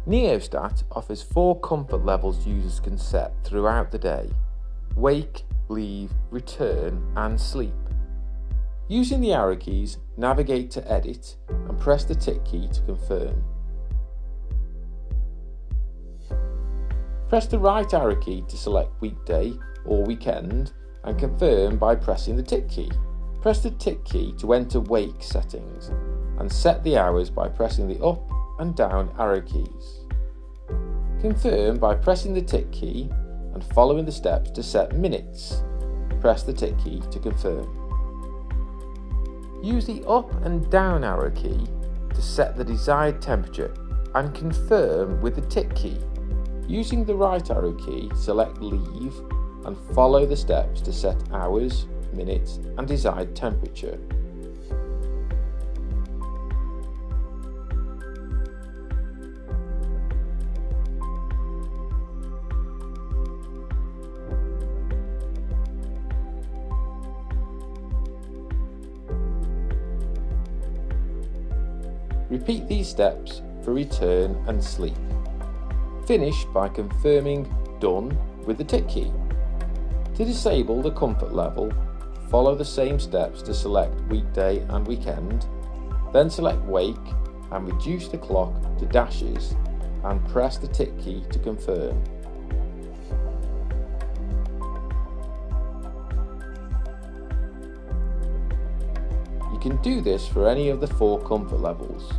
neoStat offers 4 comfort levels users can set throughout the day: wake, leave, return and sleep. Using the arrow keys, navigate to edit and press the tick key to confirm. Press the right arrow key to select weekday or weekend and confirm by pressing the tick key. Press the tick key to enter wake settings and set the hours by pressing the up and down arrow keys. Confirm by pressing the tick key and following the steps to set minutes. Press the tick key to confirm. Use the up and down arrow key to set the desired temperature and confirm with the tick key. Using the right arrow key, select leave and follow the steps to set hours, minutes and desired temperature. Repeat these steps for return and sleep. Finish by confirming done with the tick key. To disable the comfort level, follow the same steps to select weekday and weekend, then select wake and reduce the clock to dashes and press the tick key to confirm. You can do this for any of the 4 comfort levels.